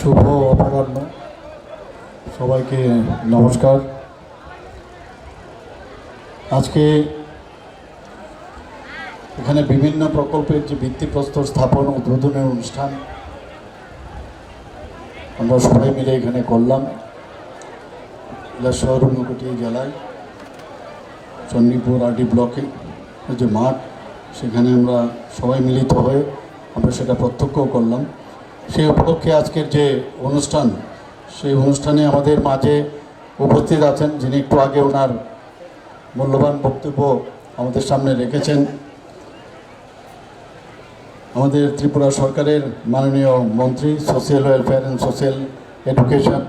শুভ অপরাহ্ন, সবাইকে নমস্কার। আজকে এখানে বিভিন্ন প্রকল্পের যে ভিত্তিপ্রস্তর স্থাপন উদ্বোধনের অনুষ্ঠান আমরা সবাই মিলে এখানে করলাম। শহর ঊনকোটি জেলায় চণ্ডীপুর আরডি ব্লকে যে মাঠ, সেখানে আমরা সবাই মিলিত হয়ে আমরা সেটা প্রত্যক্ষ করলাম। সেই উপলক্ষে আজকের যে অনুষ্ঠান, সেই অনুষ্ঠানে আমাদের মাঝে উপস্থিত আছেন যিনি একটু আগে ওনার মূল্যবান বক্তব্য আমাদের সামনে রেখেছেন, আমাদের ত্রিপুরা সরকারের মাননীয় মন্ত্রী social welfare and social education,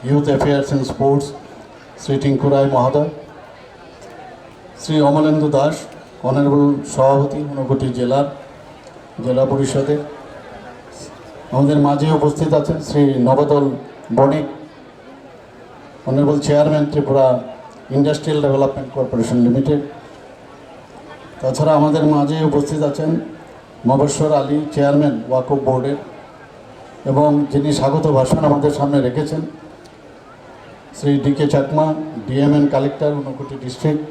youth affairs and sports Shri Tinku Roy মহোদয়, শ্রী অমলেন্দু দাস অনারেবল সভাপতি ঊনকোটি জেলা পরিষদের। আমাদের মাঝে উপস্থিত আছেন Shri Nabadal Banik, honourable chairman Tripura industrial development corporation limited. তাছাড়া আমাদের মাঝে উপস্থিত আছেন মবস্বর আলী, চেয়ারম্যান ওয়াকফ বোর্ডের, এবং যিনি স্বাগত ভাষণ আমাদের সামনে রেখেছেন Shri D K. Chakma, DM and collector Unakoti district,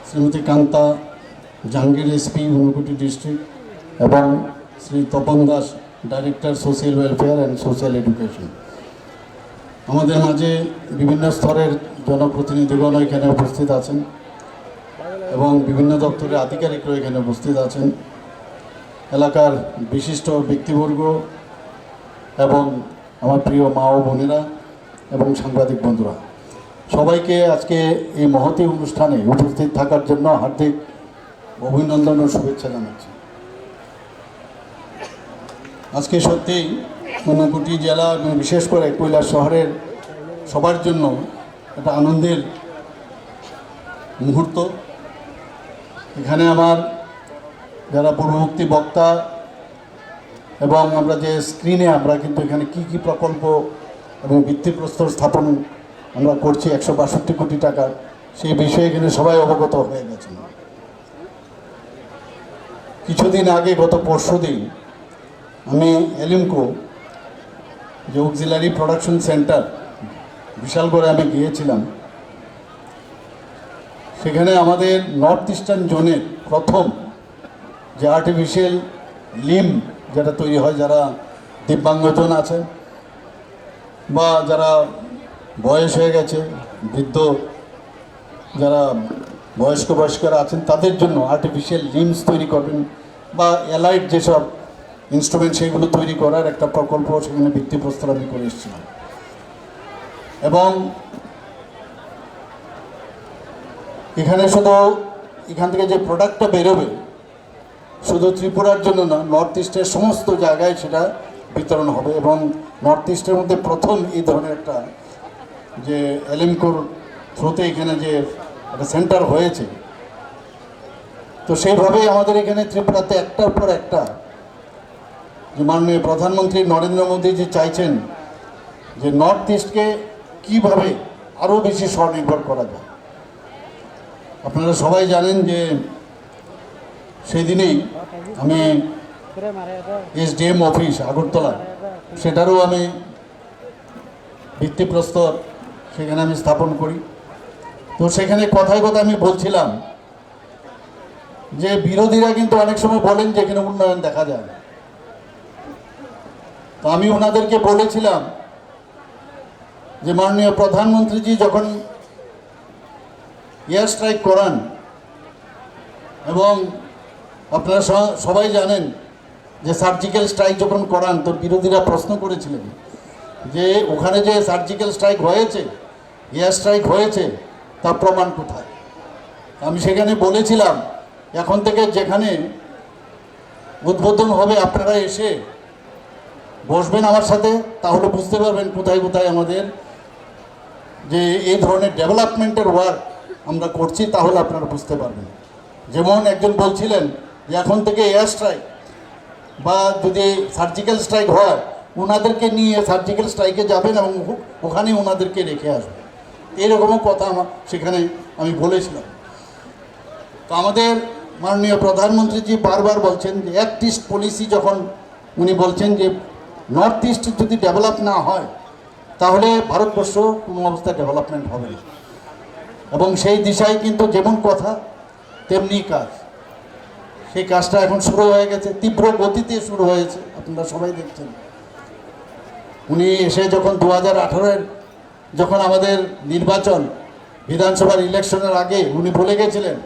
Shrimati Kanta Jahangir SP Unakoti district, এবং Shri Tapan Das, director social welfare and social education. আমাদের মাঝে বিভিন্ন স্তরের জনপ্রতিনিধিগণ এখানে উপস্থিত আছেন এবং বিভিন্ন দপ্তরের আধিকারিকরা এখানে উপস্থিত আছেন, এলাকার বিশিষ্ট ব্যক্তিবর্গ এবং আমার প্রিয় মা ও বোনেরা এবং সাংবাদিক বন্ধুরা, সবাইকে আজকে এই মহতী অনুষ্ঠানে উপস্থিত থাকার জন্য হার্দিক অভিনন্দন ও শুভেচ্ছা জানাচ্ছি। আজকে সত্যিই ঊনকোটি জেলা এবং বিশেষ করে কৈলাস শহরের সবার জন্য একটা আনন্দের মুহূর্ত। এখানে আমার যারা পূর্ববর্তী বক্তা এবং আমরা যে স্ক্রিনে আমরা কিন্তু এখানে কি প্রকল্প এবং ভিত্তিপ্রস্তর স্থাপন আমরা করছি 162 কোটি টাকা, সেই বিষয়ে এখানে সবাই অবগত হয়ে গেছেন। কিছুদিন আগে, গত পরশুদিন, আমি এলিমকো যে অক্সিলারি প্রোডাকশন সেন্টার বিশালগড়ে আমি গিয়েছিলাম। সেখানে আমাদের নর্থ ইস্টার্ন জোনের প্রথম যে আর্টিফিশিয়াল লিম্ব যেটা তৈরি হয়, যারা দিব্যাঙ্গজন আছে বা যারা বয়স হয়ে গেছে, বৃদ্ধ যারা বয়স্করা আছেন, তাদের জন্য আর্টিফিশিয়াল লিম্বস তৈরি করবেন বা অ্যালাইড যেসব ইনস্ট্রুমেন্ট সেগুলো তৈরি করার একটা প্রকল্প সেখানে ভিত্তিপ্রস্তর আমি করে এসেছিলাম। এবং এখানে শুধু এখান থেকে যে প্রোডাক্টটা বেরোবে শুধু ত্রিপুরার জন্য না, নর্থ ইস্টের সমস্ত জায়গায় সেটা বিতরণ হবে। এবং নর্থ ইস্টের মধ্যে প্রথম এই ধরনের একটা যে এলিমকোর থ্রুতে এখানে যে একটা সেন্টার হয়েছে, তো সেইভাবেই আমাদের এখানে ত্রিপুরাতে একটার পর একটা যে মাননীয় প্রধানমন্ত্রী নরেন্দ্র মোদী যে চাইছেন যে নর্থ ইস্টকে কীভাবে আরও বেশি স্বনির্ভর করা যায়। আপনারা সবাই জানেন যে সেই দিনেই আমি এসডিএম অফিস আগরতলা, সেটারও আমি ভিত্তিপ্রস্তর সেখানে আমি স্থাপন করি। তো সেখানে কথায় আমি বলছিলাম যে বিরোধীরা কিন্তু অনেক সময় বলেন যে এখানে উন্নয়ন দেখা যায় না। তো আমি ওনাদেরকে বলেছিলাম যে মাননীয় প্রধানমন্ত্রীজি যখন এয়ার স্ট্রাইক করান, এবং আপনারা সবাই জানেন যে সার্জিক্যাল স্ট্রাইক যখন করান, তো বিরোধীরা প্রশ্ন করেছিলেন যে ওখানে যে সার্জিক্যাল স্ট্রাইক হয়েছে, এয়ার স্ট্রাইক হয়েছে, তার প্রমাণ কোথায়। আমি সেখানে বলেছিলাম এখন থেকে যেখানে উদ্বোধন হবে আপনারা এসে বসবেন আমার সাথে, তাহলে বুঝতে পারবেন কোথায় কোথায় আমাদের যে এই ধরনের ডেভেলপমেন্টের ওয়ার্ক আমরা করছি, তাহলে আপনারা বুঝতে পারবেন। যেমন একজন বলছিলেন যে এখন থেকে এয়ার স্ট্রাইক বা যদি সার্জিক্যাল স্ট্রাইক হয়, ওনাদেরকে নিয়ে সার্জিক্যাল স্ট্রাইকে যাবেন এবং ওখানে ওনাদেরকে রেখে আসবেন, এইরকমও কথা আমার সেখানে আমি বলেছিলাম। তো আমাদের মাননীয় প্রধানমন্ত্রীজি বারবার বলছেন যে অ্যাক্ট ইস্ট পলিসি যখন উনি বলছেন যে নর্থ ইস্ট যদি ডেভেলপ না হয় তাহলে ভারতবর্ষ কোনো অবস্থায় ডেভেলপমেন্ট হবে না। এবং সেই দিশায় কিন্তু যেমন কথা তেমনি কাজ, সেই কাজটা এখন শুরু হয়ে গেছে, তীব্র গতিতে শুরু হয়েছে, আপনারা সবাই দেখছেন। উনি এসে যখন 2018-এর যখন আমাদের নির্বাচন বিধানসভার ইলেকশনের আগে উনি বলে গেছিলেন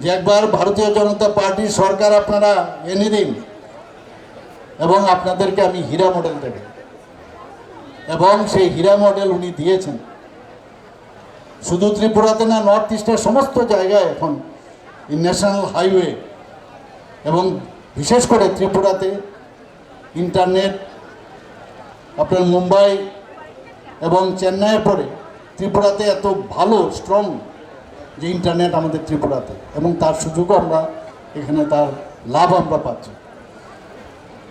যে একবার ভারতীয় জনতা পার্টির সরকার আপনারা এনে দিন এবং আপনাদেরকে আমি হীরা মডেল দেব, এবং সেই হীরা মডেল উনি দিয়েছেন। শুধু ত্রিপুরাতে না, নর্থ ইস্টের সমস্ত জায়গায় এখন ন্যাশনাল হাইওয়ে এবং বিশেষ করে ত্রিপুরাতে ইন্টারনেট, আপনার মুম্বাই এবং চেন্নাইয়ের পরে ত্রিপুরাতে এত ভালো স্ট্রং যে ইন্টারনেট আমাদের ত্রিপুরাতে, এবং তার সুযোগও আমরা এখানে, তার লাভ আমরা পাচ্ছি।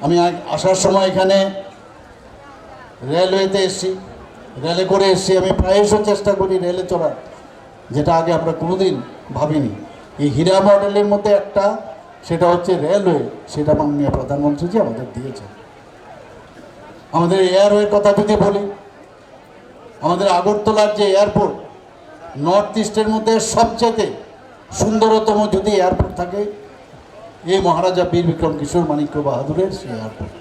আমি আসার সময় এখানে রেলওয়েতে এসেছি, রেলে করে এসেছি। আমি প্রায়শই চেষ্টা করি রেলে চড়ার, যেটা আগে আমরা কোনোদিন ভাবিনি। এই হীরা মডেলের মধ্যে একটা, সেটা হচ্ছে রেলওয়ে, সেটা মাননীয় প্রধানমন্ত্রীজি আমাদের দিয়েছে। আমাদের এয়ারওয়ের কথা যদি বলি, আমাদের আগরতলার যে এয়ারপোর্ট, নর্থ ইস্টের মধ্যে সবচেয়ে সুন্দরতম যদি এয়ারপোর্ট থাকে, এই মহারাজা বীর বিক্রম কিশোর মাণিক্য বাহাদুরের সেই এয়ারপোর্ট।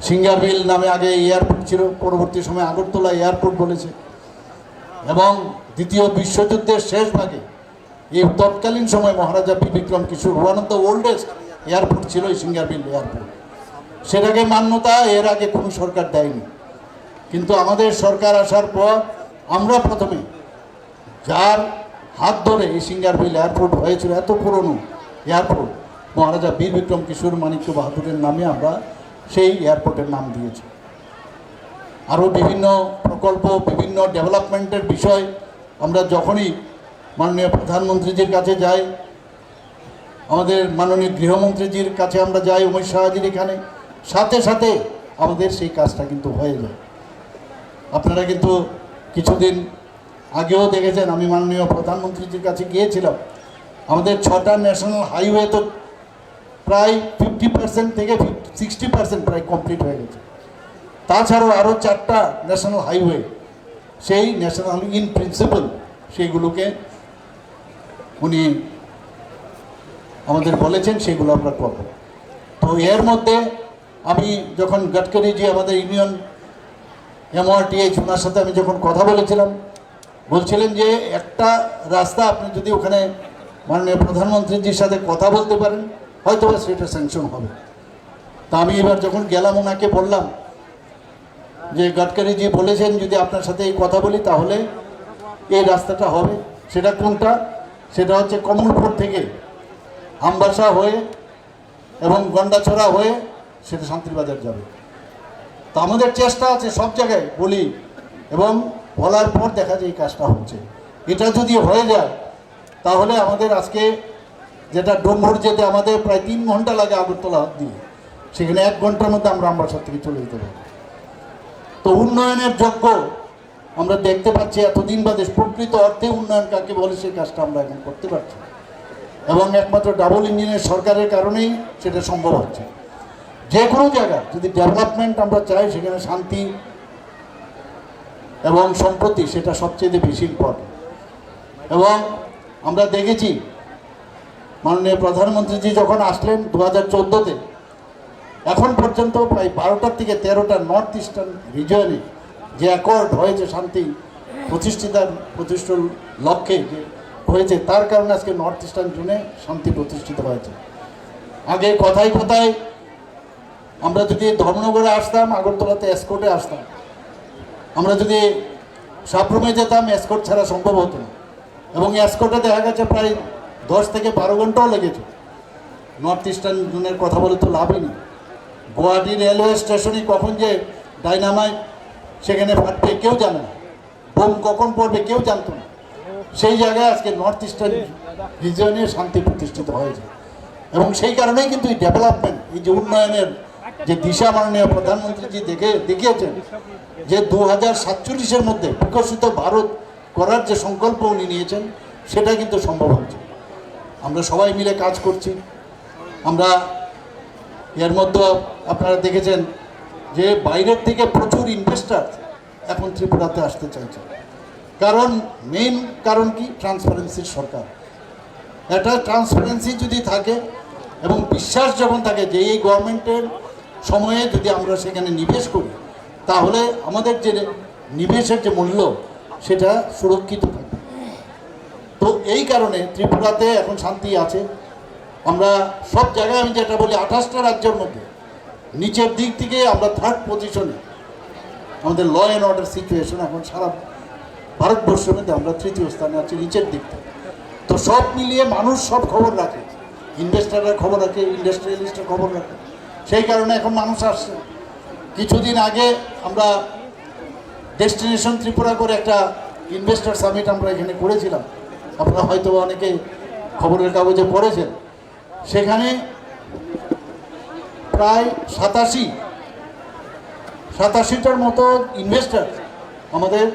সিঙ্গারবিল নামে আগে এয়ারপোর্ট ছিল, পরবর্তী সময় আগরতলা এয়ারপোর্ট বলেছে। এবং দ্বিতীয় বিশ্বযুদ্ধের শেষ ভাগে এই তৎকালীন সময় Maharaja Bir Bikram Kishore, one of the oldest airport ছিল এই সিঙ্গারবিল এয়ারপোর্ট। সেটাকে মান্যতা এর আগে কোনো সরকার দেয়নি, কিন্তু আমাদের সরকার আসার পর আমরা প্রথমে, যার হাত ধরে এই সিঙ্গারবিল এয়ারপোর্ট হয়েছিল, এত পুরনো এয়ারপোর্ট, মহারাজা বীর বিক্রম কিশোর মাণিক্য বাহাদুরের নামে আমরা সেই এয়ারপোর্টের নাম দিয়েছি। আরও বিভিন্ন প্রকল্প, বিভিন্ন ডেভেলপমেন্টের বিষয় আমরা যখনই মাননীয় প্রধানমন্ত্রীজির কাছে যাই, আমাদের মাননীয় গৃহমন্ত্রীজির কাছে আমরা যাই, অমিত শাহজির এখানে, সাথে সাথে আমাদের সেই কাজটা কিন্তু হয়ে যায়। আপনারা কিন্তু কিছুদিন আগেও দেখেছেন, আমি মাননীয় প্রধানমন্ত্রীজির কাছে গিয়েছিলাম। আমাদের 6টা ন্যাশনাল হাইওয়ে তো প্রায় 50% থেকে 60% প্রায় কমপ্লিট হয়ে গেছে। তাছাড়াও আরও 4টা ন্যাশনাল হাইওয়ে, সেই ন্যাশনাল ইন প্রিন্সিপাল, সেইগুলোকে উনি আমাদের বলেছেন, সেগুলো আমরা করব। তো এর মধ্যে আমি যখন গডকারিজি আমাদের ইউনিয়ন MRTH, ওনার সাথে আমি যখন কথা বলেছিলাম, বলছিলেন যে একটা রাস্তা আপনি যদি ওখানে মাননীয় প্রধানমন্ত্রীজির সাথে কথা বলতে পারেন, হয়তো সেটা স্যাংশন হবে। তা আমি এবার যখন গেলাম, ওনাকে বললাম যে গডকারিজি বলেছেন যদি আপনার সাথে এই কথা বলি তাহলে এই রাস্তাটা হবে। সেটা কোনটা? সেটা হচ্ছে কমলপুর থেকে আমবাসা হয়ে এবং গন্ডাছড়া হয়ে সেটা শান্তিবাজার যাবে। তো আমাদের চেষ্টা আছে সব জায়গায় বলি, এবং বলার পর দেখা যায় এই কাজটা হচ্ছে। এটা যদি হয়ে যায় তাহলে আমাদের আজকে যেটা ডোমভোর যেতে আমাদের প্রায় 3 ঘন্টা লাগে আগরতলা দিয়ে, সেখানে 1 ঘন্টার মধ্যে আমরা আমবাসা থেকে চলে যেতে পারি। তো উন্নয়নের যোগ্য আমরা দেখতে পাচ্ছি এতদিন বাদে, প্রকৃত অর্থে উন্নয়ন কাকে বলে সেই কাজটা আমরা এখন করতে পারছি, এবং একমাত্র ডাবল ইঞ্জিনের সরকারের কারণেই সেটা সম্ভব হচ্ছে। যে কোনো জায়গায় যদি ডেভেলপমেন্ট আমরা চাই, সেখানে শান্তি এবং সম্প্রতি সেটা সবচেয়ে বেশি ইম্পর্টেন্ট। এবং আমরা দেখেছি মাননীয় প্রধানমন্ত্রীজি যখন আসলেন 2014-তে, এখন পর্যন্ত প্রায় 12টার থেকে 13টা নর্থ ইস্টার্ন রিজনে যে অ্যাকর্ড হয়েছে শান্তি প্রতিষ্ঠার লক্ষ্যে যে হয়েছে, তার কারণে আজকে নর্থ ইস্টার্ন জোনে শান্তি প্রতিষ্ঠিত হয়েছে। আগে কথায় কথায় আমরা যদি ধর্মনগরে আসতাম, আগরতলাতে এসকোর্টে আসতাম, আমরা যদি সাবরুমে যেতাম, এসকোর্ট ছাড়া সম্ভব হতো না। এবং এসকোর্টে দেখা গেছে প্রায় 10 থেকে 12 ঘন্টাও লেগেছে। নর্থ ইস্টার্ন জোনের কথা বলে তো লাভই নেই। গুয়াহাটি রেলওয়ে স্টেশনে কখন যে ডাইনামাইট সেখানে ফাটবে কেউ জানে না, বোম কখন পড়বে কেউ জানতো না। সেই জায়গায় আজকে নর্থ ইস্টার্ন রিজনে শান্তি প্রতিষ্ঠিত হয়েছে। এবং সেই কারণেই কিন্তু এই ডেভেলপমেন্ট, এই যে উন্নয়নের যে দিশা মাননীয় প্রধানমন্ত্রীজি দেখিয়েছেন, যে 2047-এর মধ্যে বিকশিত ভারত করার যে সংকল্প উনি নিয়েছেন, সেটা কিন্তু সম্ভব হচ্ছে। আমরা সবাই মিলে কাজ করছি। আমরা এর মধ্যে আপনারা দেখেছেন যে বাইরের থেকে প্রচুর ইনভেস্টার এখন ত্রিপুরাতে আসতে চাইছে। কারণ মেইন কারণ কি, ট্রান্সপারেন্সির সরকার। একটা ট্রান্সপারেন্সি যদি থাকে এবং বিশ্বাস যখন থাকে যে এই গভর্নমেন্টের সময়ে যদি আমরা সেখানে নিবেশ করি তাহলে আমাদের যে নিবেশের যে মূল্য সেটা সুরক্ষিত থাকবে। তো এই কারণে ত্রিপুরাতে এখন শান্তি আছে। আমরা সব জায়গায়, আমি যেটা বলি 28টা রাজ্যের মধ্যে নিচের দিক থেকে আমরা 3rd পজিশনে, আমাদের ল অ্যান্ড অর্ডার সিচুয়েশন এখন সারা ভারতবর্ষের মধ্যে আমরা 3য় স্থানে আছি নিচের দিক থেকে। তো সব মিলিয়ে মানুষ সব খবর রাখে, ইনভেস্টাররা খবর রাখে, ইন্ডাস্ট্রিয়ালিস্টরা খবর রাখে। সেই কারণে এখন মানুষ আসছে। কিছুদিন আগে আমরা ডেস্টিনেশন ত্রিপুরা করে একটা ইনভেস্টার সামিট আমরা এখানে করেছিলাম, আপনারা হয়তো অনেকে খবরের কাগজে পড়েছেন। সেখানে প্রায় 87টার মতো ইনভেস্টার আমাদের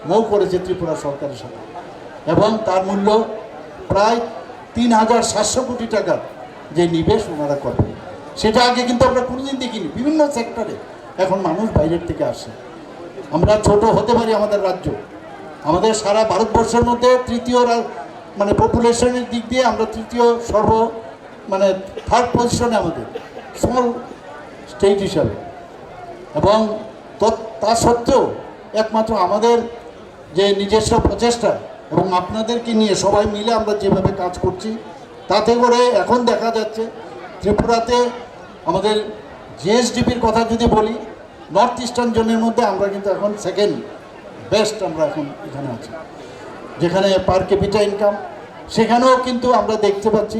মৌ করেছে ত্রিপুরা সরকারের সাথে, এবং তার মূল্য প্রায় 3,700 কোটি টাকার যে নিবেশ ওনারা করবেন। সেটা আগে কিন্তু আমরা কোনোদিন দেখিনি। বিভিন্ন সেক্টরে এখন মানুষ বাইরের থেকে আসে। আমরা ছোট হতে পারি আমাদের রাজ্য, আমাদের সারা ভারতবর্ষের মধ্যে 3য় মানে পপুলেশনের দিক দিয়ে আমরা 3য় মানে 3rd পজিশনে আমাদের স্মল স্টেট হিসাবে। এবং তা সত্ত্বেও একমাত্র আমাদের যে নিজস্ব প্রচেষ্টা এবং আপনাদেরকে নিয়ে সবাই মিলে আমরা যেভাবে কাজ করছি, তাতে করে এখন দেখা যাচ্ছে ত্রিপুরাতে আমাদের জিএসডিপির কথা যদি বলি, নর্থ ইস্টার্ন জোনের মধ্যে আমরা কিন্তু এখন 2nd বেস্ট আমরা এখন এখানে আছি। যেখানে পার ক্যাপিটা ইনকাম, সেখানেও কিন্তু আমরা দেখতে পাচ্ছি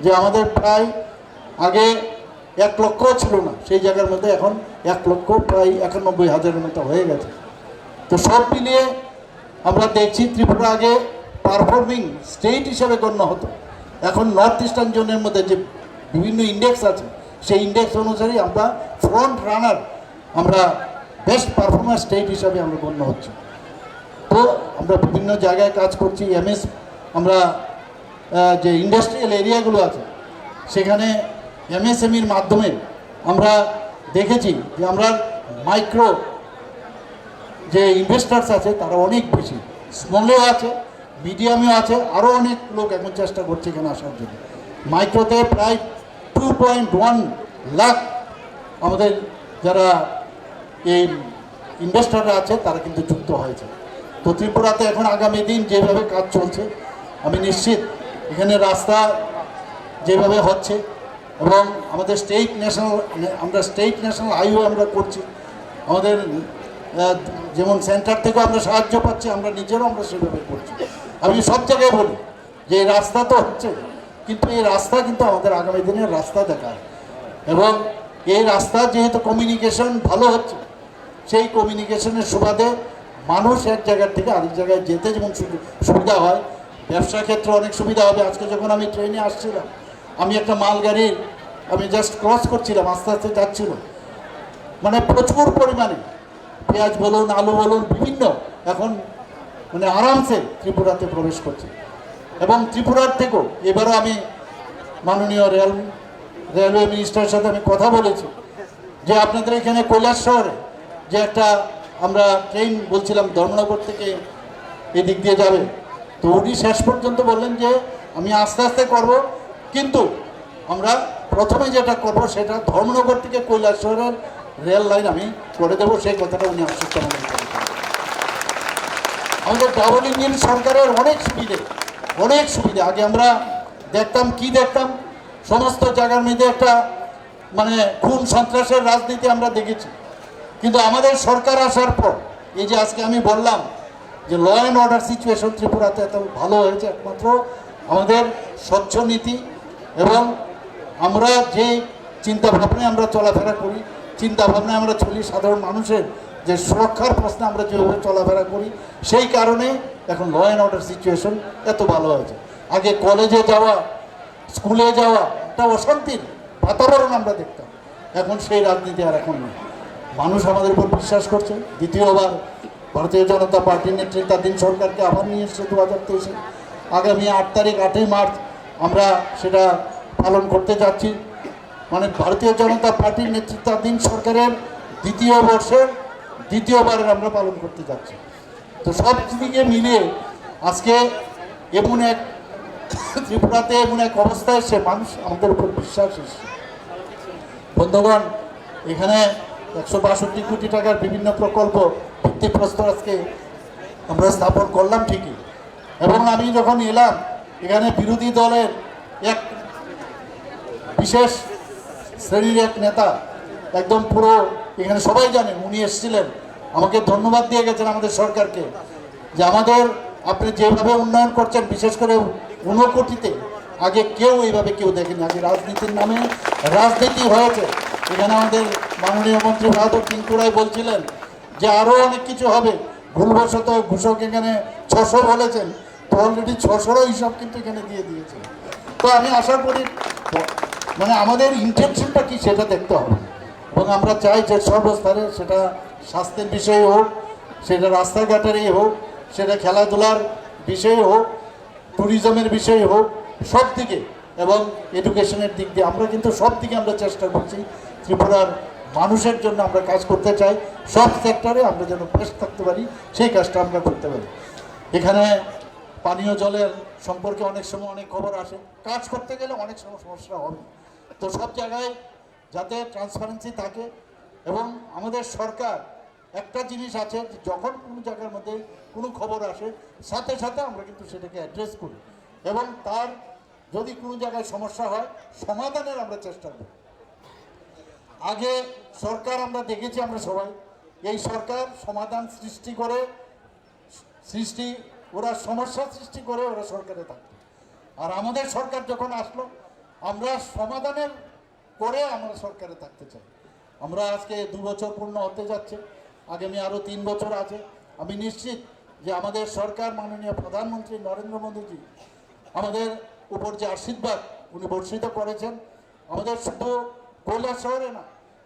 যে আমাদের প্রায় আগে 1 লক্ষ ছিল না, সেই জায়গার মধ্যে এখন 1 লক্ষ প্রায় 91,000-এর মতো হয়ে গেছে। তো সব মিলিয়ে আমরা দেখছি ত্রিপুরা আগে পারফর্মিং স্টেট হিসাবে গণ্য হতো, এখন নর্থ ইস্টার্ন জোনের মধ্যে যে বিভিন্ন ইন্ডেক্স আছে সেই ইন্ডেক্স অনুসারে আমরা ফ্রন্ট রানার, আমরা বেস্ট পারফর্মার স্টেট হিসাবে আমরা গণ্য হচ্ছি। তো আমরা বিভিন্ন জায়গায় কাজ করছি। আমরা যে ইন্ডাস্ট্রিয়াল এরিয়াগুলো আছে সেখানে এমএসএমইর মাধ্যমে আমরা দেখেছি যে আমরা মাইক্রো যে ইনভেস্টার্স আছে তারা অনেক বেশি, স্মলেও আছে, মিডিয়ামেও আছে, আরও অনেক লোক এখন চেষ্টা করছে এখানে আসার জন্য। মাইক্রোতে প্রায় 2.1 লাখ আমাদের যারা এই ইনভেস্টাররা আছে তারা কিন্তু যুক্ত হয়েছে। তো ত্রিপুরাতে এখন আগামী দিন যেভাবে কাজ চলছে, আমি নিশ্চিত এখানে রাস্তা যেভাবে হচ্ছে এবং আমাদের স্টেট ন্যাশনাল হাইওয়ে আমরা করছি, আমাদের যেমন সেন্টার থেকে আমরা সাহায্য পাচ্ছি, আমরা নিজেরাও আমরা সেভাবে করছি। আমি সব জায়গায় বলি যে এই রাস্তা তো হচ্ছে, কিন্তু এই রাস্তা কিন্তু আমাদের আগামী দিনের রাস্তা দেখায়। এবং এই রাস্তা যেহেতু কমিউনিকেশন ভালো হচ্ছে, সেই কমিউনিকেশনের সুবাদে মানুষ এক জায়গার থেকে আরেক জায়গায় যেতে যেমন সুবিধা হয়, ব্যবসা ক্ষেত্রে অনেক সুবিধা হবে। আজকে যখন আমি ট্রেনে আসছিলাম, আমি একটা মালগাড়ির আমি জাস্ট ক্রস করছিলাম, আস্তে আস্তে যাচ্ছিল, মানে প্রচুর পরিমাণে পেঁয়াজ বলুন, আলু বলুন, বিভিন্ন এখন মানে আরামসে ত্রিপুরাতে প্রবেশ করছে। এবং ত্রিপুরার থেকেও এবারও আমি মাননীয় রেলওয়ে মিনিস্টারের সাথে আমি কথা বলেছি যে আপনাদের এখানে কৈলাস শহরে যে একটা আমরা ট্রেন বলছিলাম ধর্মনগর থেকে এদিক দিয়ে যাবে, তো উনি শেষ পর্যন্ত বললেন যে আমি আস্তে আস্তে করব, কিন্তু আমরা প্রথমে যেটা করব সেটা ধর্মনগর থেকে কৈলাস শহরের রেল লাইন আমি করে দেবো, সেই কথাটা উনি আশ্বস্ত করেছেন। আমাদের ডাবল ইঞ্জিন সরকারের অনেক সুবিধা। আগে আমরা দেখতাম সমস্ত জায়গার মধ্যে একটা মানে খুন সন্ত্রাসের রাজনীতি আমরা দেখেছি, কিন্তু আমাদের সরকার আসার পর এই যে আজকে আমি বললাম যে ল অ্যান্ড অর্ডার সিচুয়েশন ত্রিপুরাতে এত ভালো হয়েছে একমাত্র আমাদের স্বচ্ছ নীতি এবং আমরা যে চিন্তাভাবনায় আমরা চলাফেরা করি, চিন্তাভাবনায় আমরা চলি, সাধারণ মানুষের যে সুরক্ষার প্রশ্নে আমরা যেভাবে চলাফেরা করি, সেই কারণে এখন ল অ্যান্ড অর্ডার সিচুয়েশন এত ভালো হয়েছে। আগে কলেজে যাওয়া, স্কুলে যাওয়া একটা অশান্তির বাতাবরণ আমরা দেখতাম, এখন সেই রাজনীতি আর এখন নেই। মানুষ আমাদের উপর বিশ্বাস করছে। দ্বিতীয়বার ভারতীয় জনতা পার্টির নেতৃত্বাধীন সরকারকে আবার নিয়ে এসছে 2023-এ। আগামী 8 তারিখ 8ই মার্চ আমরা সেটা পালন করতে যাচ্ছি। মানে ভারতীয় জনতা পার্টির নেতৃত্বাধীন সরকারের দ্বিতীয় বর্ষের দ্বিতীয়বারের আমরা পালন করতে যাচ্ছি। তো সব দিকে মিলিয়ে আজকে এমন এক ত্রিপুরাতে এমন এক অবস্থা এসে মানুষ আমাদের উপর বিশ্বাস এসছে। বন্ধুগণ, এখানে 162 কোটি টাকার বিভিন্ন প্রকল্প ভিত্তিপ্রস্তর আজকে আমরা স্থাপন করলাম ঠিকই, এবং আমি যখন এলাম এখানে বিরোধী দলের এক বিশেষ শ্রেণীর এক নেতা, একদম পুরো এখানে সবাই জানেন, উনি এসেছিলেন, আমাকে ধন্যবাদ দিয়ে গেছেন আমাদের সরকারকে, যে আমাদের আপনি যেভাবে উন্নয়ন করছেন, বিশেষ করে 19 কোটিতে আগে কেউ এইভাবে কেউ দেখেনি। আগে রাজনীতির নামে রাজনীতি হয়েছে। এখানে আমাদের মাননীয় মন্ত্রী বাহাদুর টিঙ্কুরাই বলছিলেন যে আরও অনেক কিছু হবে, ভুলবশত ঘোষক এখানে 600 বলেছেন, তো অলরেডি 600রও হিসাব কিন্তু এখানে দিয়ে দিয়েছে। তো আমি আশা করি মানে আমাদের ইন্টেনশনটা কি সেটা দেখতে হবে, এবং আমরা চাই যে সর্বস্তরে, সেটা স্বাস্থ্যের বিষয়ে হোক, সেটা রাস্তাঘাটেরই হোক, সেটা খেলাধুলার বিষয়ে হোক, ট্যুরিজমের বিষয়ে হোক, সব দিকে, এবং এডুকেশনের দিক দিয়ে আমরা কিন্তু সব দিকে আমরা চেষ্টা করছি। ত্রিপুরার মানুষের জন্য আমরা কাজ করতে চাই, সব সেক্টরে আমরা যেন বেস্ট থাকতে পারি, সেই কাজটা আমরা করতে পারি। এখানে পানীয় জলের সম্পর্কে অনেক সময় অনেক খবর আসে, কাজ করতে গেলে অনেক সময় সমস্যা হবে। তো সব জায়গায় যাতে ট্রান্সপারেন্সি থাকে, এবং আমাদের সরকার একটা জিনিস আছে, যখন কোনো জায়গার মধ্যে কোনো খবর আসে সাথে সাথে আমরা কিন্তু সেটাকে অ্যাড্রেস করি, এবং তার যদি কোনো জায়গায় সমস্যা হয় সমাধানের আমরা চেষ্টা করি। আগে সরকার আমরা দেখেছি, আমরা সবাই, এই সরকার সমাধান সৃষ্টি করে, ওরা সমস্যা সৃষ্টি করে ওরা সরকারে থাকতো। আর আমাদের সরকার যখন আসলো, আমরা সমাধানের করে আমরা সরকারে থাকতে চাই। আমরা আজকে 2 বছর পূর্ণ হতে যাচ্ছে, আগামী আরও 3 বছর আছে। আমি নিশ্চিত যে আমাদের সরকার, মাননীয় প্রধানমন্ত্রী নরেন্দ্র মোদীজি আমাদের উপর যে আশীর্বাদ উনি বর্ষিত করেছেন, আমাদের শুধু কৈলাস শহরে না,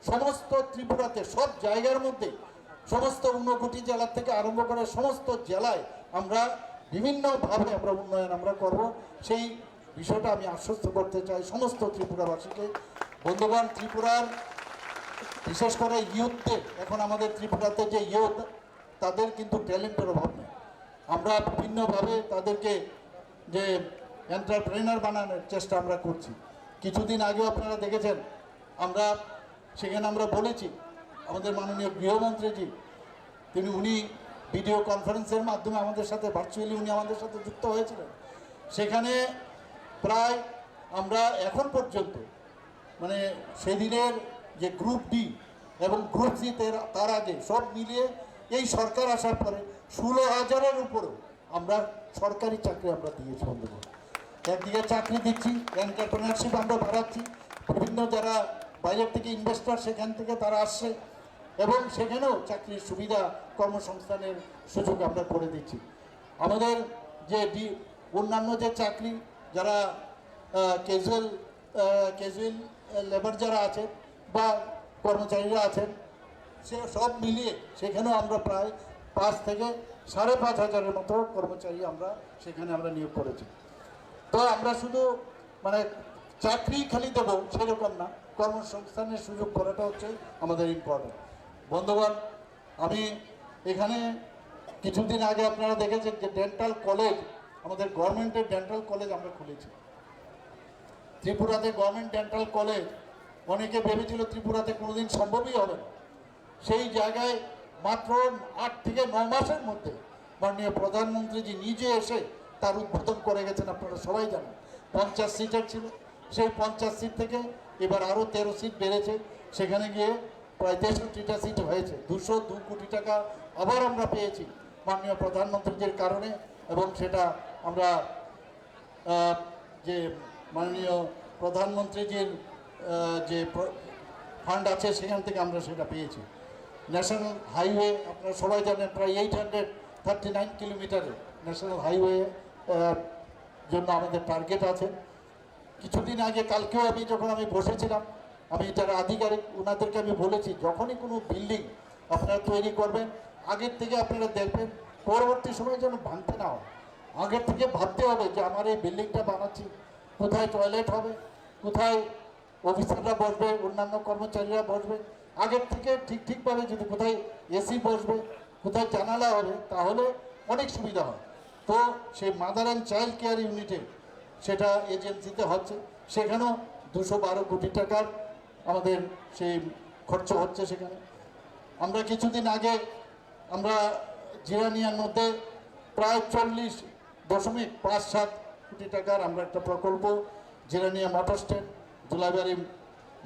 সমস্ত ত্রিপুরাতে সব জায়গার মধ্যে, সমস্ত 19 কোটি জেলা থেকে আরম্ভ করে সমস্ত জেলায় আমরা বিভিন্নভাবে আমরা উন্নয়ন আমরা করব, সেই বিষয়টা আমি আশ্বস্ত করতে চাই সমস্ত ত্রিপুরাবাসীকে। বন্ধুগণ, ত্রিপুরার বিশেষ করে ইয়ুথদের, এখন আমাদের ত্রিপুরাতে যে ইয়ুথ, তাদের কিন্তু ট্যালেন্টের অভাব নেই। আমরা বিভিন্নভাবে তাদেরকে যে এন্টারপ্রেনার বানানোর চেষ্টা আমরা করছি। কিছুদিন আগেও আপনারা দেখেছেন, আমরা সেখানে আমরা বলেছি, আমাদের মাননীয় গৃহমন্ত্রীজি উনি ভিডিও কনফারেন্সের মাধ্যমে আমাদের সাথে ভার্চুয়ালি উনি আমাদের সাথে যুক্ত হয়েছিলেন। সেখানে প্রায় আমরা এখন পর্যন্ত মানে সেদিনের যে গ্রুপ ডি এবং গ্রুপ সি, তার আগে সব মিলিয়ে এই সরকার আসার পরে 16,000-এর উপরেও আমরা সরকারি চাকরি আমরা দিয়েছি। বন্ধুগণ, একদিকে চাকরি দিচ্ছি, এন্টারপ্রেনারশিপ আমরা বাড়াচ্ছি, বিভিন্ন যারা বাইরের থেকে ইনভেস্টর সেখান থেকে তারা আসছে, এবং সেখানেও চাকরির সুবিধা, কর্মসংস্থানের সুযোগ আমরা করে দিচ্ছি। আমাদের যে অন্যান্য যে চাকরি, যারা ক্যাজুয়াল লেবার যারা আছেন বা কর্মচারীরা আছেন, সে সব মিলিয়ে সেখানেও আমরা প্রায় 5 থেকে 5,500-এর মতো কর্মচারী আমরা সেখানে আমরা নিয়োগ করেছি। তো আমরা শুধু মানে চাকরি খালি দেবো সেরকম না, কর্মসংস্থানের সুযোগ করাটা হচ্ছে আমাদের ইম্পর্টেন্ট। বন্ধুগণ, আমি এখানে কিছুদিন আগে আপনারা দেখেছেন যে ডেন্টাল কলেজ, আমাদের গভর্নমেন্টের ডেন্টাল কলেজ আমরা খুলেছি ত্রিপুরাতে। গভর্নমেন্ট ডেন্টাল কলেজ অনেকে ভেবেছিল ত্রিপুরাতে কোনোদিন সম্ভবই হবে না, সেই জায়গায় মাত্র 8 থেকে 9 মাসের মধ্যে মাননীয় প্রধানমন্ত্রীজি নিজে এসে তার উদ্বোধন করে গেছেন। আপনারা সবাই জানেন 50 সিটের ছিল, সেই 50 সিট থেকে এবার আরও 13 সিট বেড়েছে, সেখানে গিয়ে প্রায় 63টা সিট হয়েছে। 202 কোটি টাকা আবার আমরা পেয়েছি মাননীয় প্রধানমন্ত্রীজির কারণে, এবং সেটা আমরা যে মাননীয় প্রধানমন্ত্রীজির যে ফান্ড আছে সেখান থেকে আমরা সেটা পেয়েছি। ন্যাশনাল হাইওয়ে আপনারা সবাই জানেন, প্রায় 839 কিলোমিটারের ন্যাশনাল হাইওয়ে জন্য আমাদের টার্গেট আছে। কিছুদিন আগে কালকেও যখন আমি বসেছিলাম, আমি যারা আধিকারিক ওনাদেরকে আমি বলেছি, যখনই কোনো বিল্ডিং আপনারা তৈরি করবেন আগের থেকে আপনারা দেখবেন পরবর্তী সময় যেন ভাঙতে না হয়। আগের থেকে ভাবতে হবে যে আমার এই বিল্ডিংটা বানাচ্ছি, কোথায় টয়লেট হবে, কোথায় অফিসাররা বসবে, অন্যান্য কর্মচারীরা বসবে, আগের থেকে ঠিকভাবে যদি কোথায় এসি বসবে, কোথায় জানালা হবে, তাহলে অনেক সুবিধা হয়। তো সেই মাদার অ্যান্ড চাইল্ড কেয়ার ইউনিটে সেটা এজেন্সিতে হচ্ছে, সেখানেও 212 কোটি টাকার আমাদের সেই খরচ হচ্ছে সেখানে। আমরা কিছুদিন আগে আমরা জিরানিয়ার মধ্যে প্রায় 40.57 কোটি টাকার আমরা একটা প্রকল্প Jirania motor stand, Dulaibari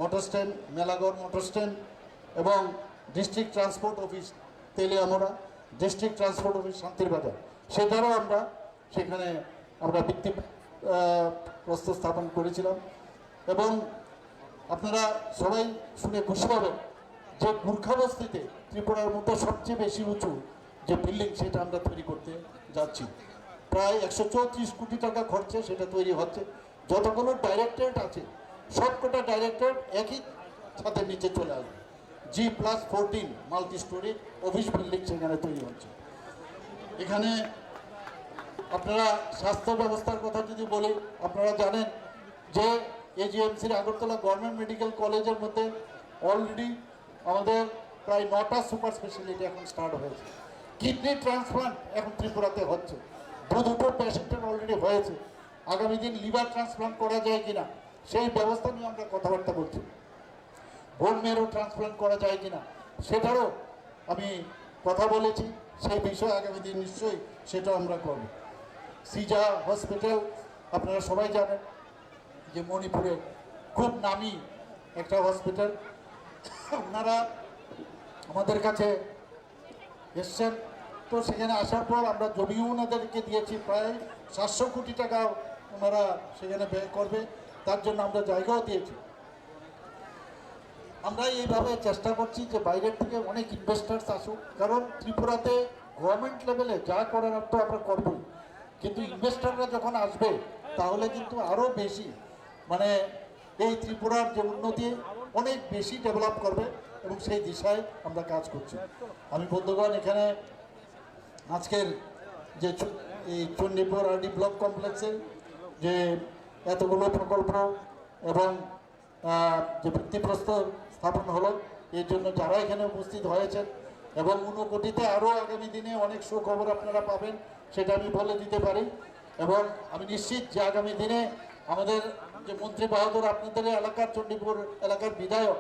motor stand, Melaghar motor stand এবং district transport office Teliamura, district transport office Santirbazar, সেটারও আমরা সেখানে আমরা ভিত্তি প্রস্তর স্থাপন করেছিলাম। এবং আপনারা সবাই শুনে খুশি হবেন যে মূর্খাবস্তিতে ত্রিপুরার মধ্যে সবচেয়ে বেশি উঁচু যে বিল্ডিং সেটা আমরা তৈরি করতে যাচ্ছি। প্রায় 134 কোটি টাকা খরচে সেটা তৈরি হচ্ছে। যতগুলো ডাইরেক্টরেট আছে সবকটা ডাইরেক্টরেট একই ছাদের নিচে চলে আসবে। G+14 multi story office building সেখানে তৈরি হচ্ছে। এখানে আপনারা স্বাস্থ্য ব্যবস্থার কথা যদি বলি, আপনারা জানেন যে এজিএমসির আগরতলা গভর্নমেন্ট মেডিকেল কলেজের মধ্যে অলরেডি আমাদের প্রায় 9টা সুপার স্পেশালিটি এখন স্টার্ট হয়েছে। কিডনি ট্রান্সপ্লান্ট এখন ত্রিপুরাতে হচ্ছে, দুটো পেশেন্টের অলরেডি হয়েছে। আগামী দিন লিভার ট্রান্সপ্লান্ট করা যায় কিনা সেই ব্যবস্থা নিয়ে আমরা কথাবার্তা বলছি। বোন মেরো ট্রান্সপ্লান্ট করা যায় কিনা সেটারও আমি কথা বলেছি, সেই বিষয়ে আগামী দিন নিশ্চয়ই সেটা আমরা করব। সিজা হসপিটাল আপনারা সবাই জানেন যে মণিপুরে খুব নামি একটা হসপিটাল। ওনারা আমাদের কাছে এসছেন, তো সেখানে আসার পর আমরা জমিও ওনাদেরকে দিয়েছি, প্রায় 700 কোটি টাকা ওনারা সেখানে ব্যয় করবে, তার জন্য আমরা জায়গাও দিয়েছি। আমরা এইভাবে চেষ্টা করছি যে বাইরের থেকে অনেক ইনভেস্টার্স আসুক, কারণ ত্রিপুরাতে গভর্নমেন্ট লেভেলে যা করার তো আমরা করবই, কিন্তু ইনভেস্টাররা যখন আসবে তাহলে কিন্তু আরও বেশি মানে এই ত্রিপুরার যে উন্নতি অনেক বেশি ডেভেলপ করবে এবং সেই দিশায় আমরা কাজ করছি। আমি বন্ধুগণ এখানে আজকের যে এই চণ্ডীপুর আরডি ব্লক কমপ্লেক্সের যে এতগুলো প্রকল্প এবং যে ভিত্তিপ্রস্তর স্থাপন হলো, এর জন্য যারা এখানে উপস্থিত হয়েছেন এবং ঊনকোটিতে আরও আগামী দিনে অনেক সুখবর আপনারা পাবেন সেটা আমি বলে দিতে পারি। এবং আমি নিশ্চিত যে আগামী দিনে আমাদের যে মন্ত্রী বাহাদুর আপনাদের এলাকার চণ্ডীপুর এলাকার বিধায়ক,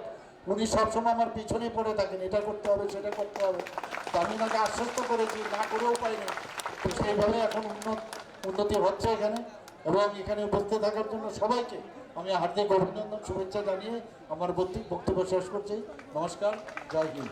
উনি সবসময় আমার পিছনে পড়ে থাকেন, এটা করতে হবে সেটা করতে হবে। তো আমি ওনাকে আশ্বস্ত করেছি, না করেও পাইনি। তো সেইভাবে এখন উন্নতি হচ্ছে এখানে। এবং এখানে উপস্থিত থাকার জন্য সবাইকে আমি হার্দিক অভিনন্দন শুভেচ্ছা জানিয়ে আমার বক্তব্য শেষ করছি। নমস্কার, জয় হিন্দ।